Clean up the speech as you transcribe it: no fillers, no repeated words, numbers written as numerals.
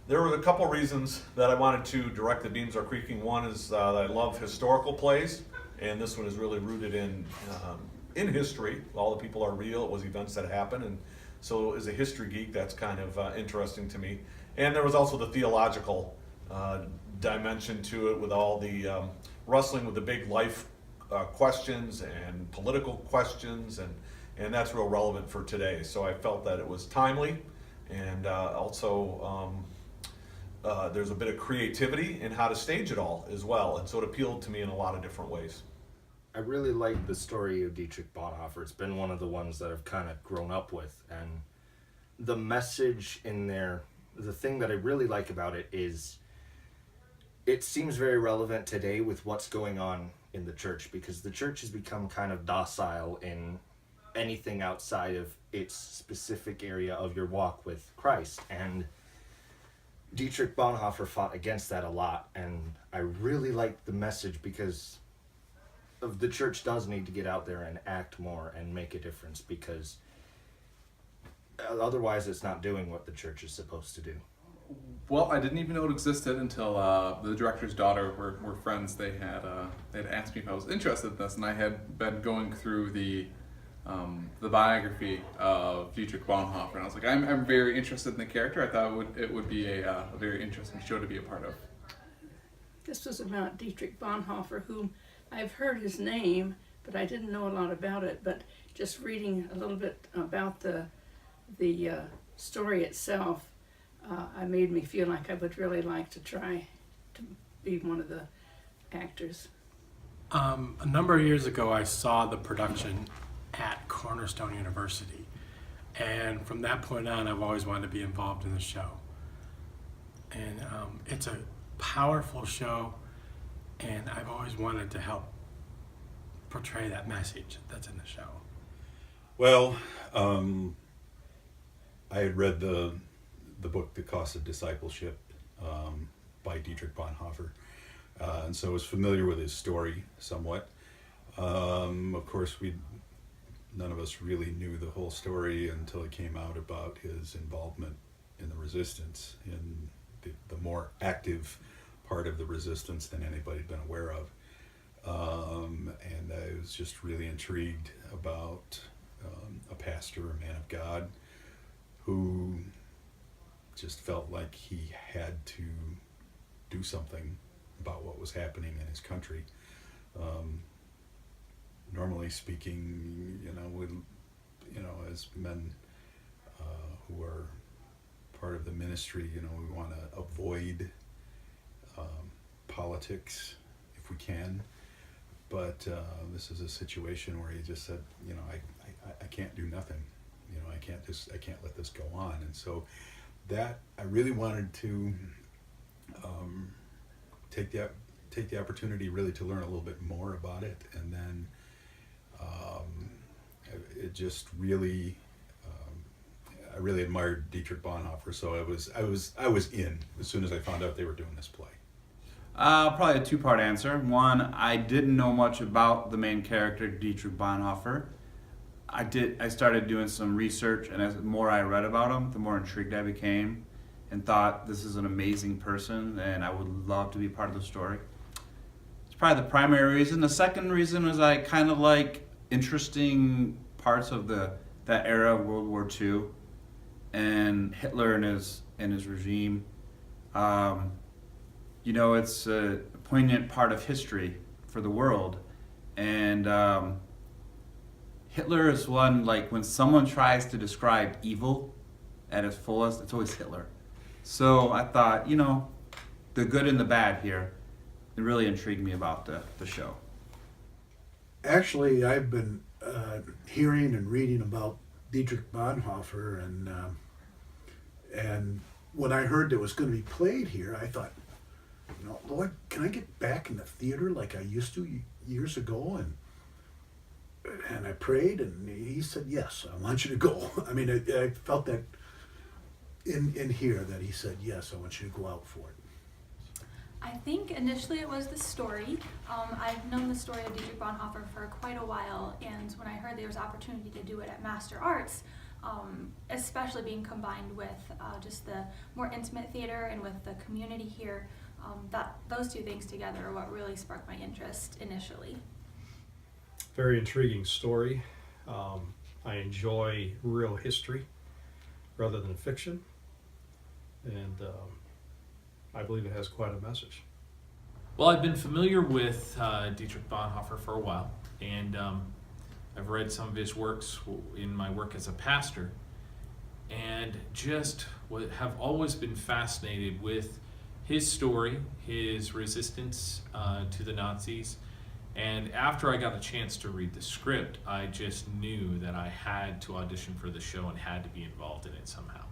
There were a couple reasons that I wanted to direct the Beams Are Creaking. One is that I love historical plays, and this one is really rooted in history. All the people are real. It was events that happened, and so as a history geek, that's kind of interesting to me. And there was also the theological dimension to it, with all the wrestling with the big life questions and political questions, and that's real relevant for today. So I felt that it was timely, and also there's a bit of creativity in how to stage it all as well, and so it appealed to me in a lot of different ways. I really like the story of Dietrich Bonhoeffer. It's been one of the ones that I've kind of grown up with, and the message in there, the thing that I really like about it is it seems very relevant today with what's going on in the church, because the church has become kind of docile in anything outside of its specific area of your walk with Christ, and Dietrich Bonhoeffer fought against that a lot, and I really like the message because of the church does need to get out there and act more and make a difference, because otherwise it's not doing what the church is supposed to do. Well, I didn't even know it existed until the director's daughter were friends. They'd asked me if I was interested in this, and I had been going through the biography of Dietrich Bonhoeffer, and I was like, I'm very interested in the character. I thought it would be a very interesting show to be a part of. This was about Dietrich Bonhoeffer, whom I've heard his name, but I didn't know a lot about it. But just reading a little bit about the story itself, I made me feel like I would really like to try to be one of the actors. A number of years ago, I saw the production at Cornerstone University, and from that point on, I've always wanted to be involved in the show. And it's a powerful show, and I've always wanted to help portray that message that's in the show. Well, I had read the book The Cost of Discipleship by Dietrich Bonhoeffer, and so I was familiar with his story somewhat. Of course, none of us really knew the whole story until it came out about his involvement in the resistance, in the more active part of the resistance than anybody had been aware of. And I was just really intrigued about a pastor, a man of God, who just felt like he had to do something about what was happening in his country. Normally speaking, as men who are part of the ministry, we want to avoid politics if we can. But this is a situation where he just said, I can't do nothing. I can't let this go on. And so that I really wanted to take the opportunity really to learn a little bit more about it, and then it just really I really admired Dietrich Bonhoeffer, so I was in as soon as I found out they were doing this play. Probably a two-part answer. One, I didn't know much about the main character, Dietrich Bonhoeffer. I started doing some research, and as the more I read about him, the more intrigued I became, and thought this is an amazing person, and I would love to be part of the story. It's probably the primary reason. The second reason was I kind of like interesting parts of that era of World War II, and Hitler and his regime. It's a poignant part of history for the world, and Hitler is one, like, when someone tries to describe evil at its fullest, it's always Hitler. So I thought, the good and the bad here, it really intrigued me about the show. Actually, I've been hearing and reading about Dietrich Bonhoeffer, and when I heard it was going to be played here, I thought, Lord, can I get back in the theater like I used to years ago? And I prayed, and he said, yes, I want you to go. I mean, I felt that in here that he said, yes, I want you to go out for it. I think initially it was the story. I've known the story of Dietrich Bonhoeffer for quite a while, and when I heard there was opportunity to do it at Master Arts, especially being combined with just the more intimate theater and with the community here. That those two things together are what really sparked my interest initially. Very intriguing story. I enjoy real history rather than fiction, and I believe it has quite a message. Well, I've been familiar with Dietrich Bonhoeffer for a while, and I've read some of his works in my work as a pastor, and just have always been fascinated with his story, his resistance to the Nazis. And after I got a chance to read the script, I just knew that I had to audition for the show and had to be involved in it somehow.